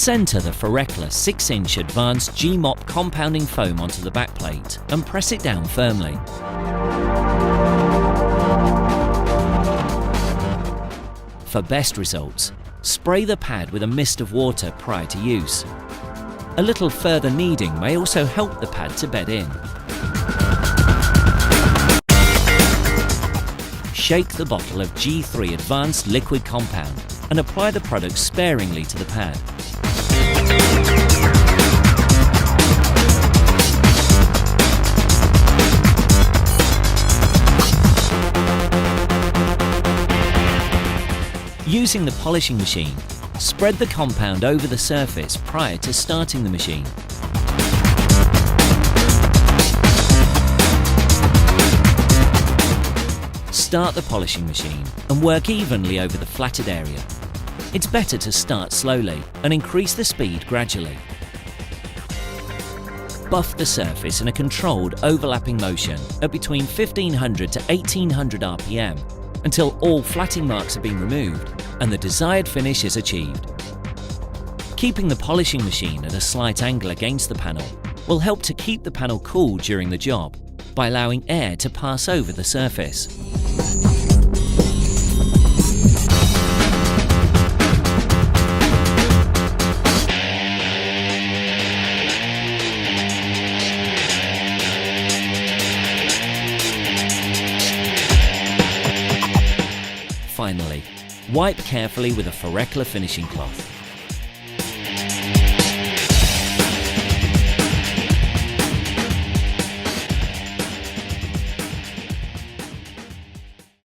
Centre the Farécla 6-inch advanced G-Mop compounding foam onto the backplate and press it down firmly. For best results, spray the pad with a mist of water prior to use. A little further kneading may also help the pad to bed in. Shake the bottle of G3 Advanced Liquid Compound and apply the product sparingly to the pad. Using the polishing machine, spread the compound over the surface prior to starting the machine. Start the polishing machine and work evenly over the flatted area. It's better to start slowly and increase the speed gradually. Buff the surface in a controlled overlapping motion at between 1500 to 1800 RPM until all flatting marks have been removed and the desired finish is achieved. Keeping the polishing machine at a slight angle against the panel will help to keep the panel cool during the job by allowing air to pass over the surface. Finally, wipe carefully with a Farécla finishing cloth.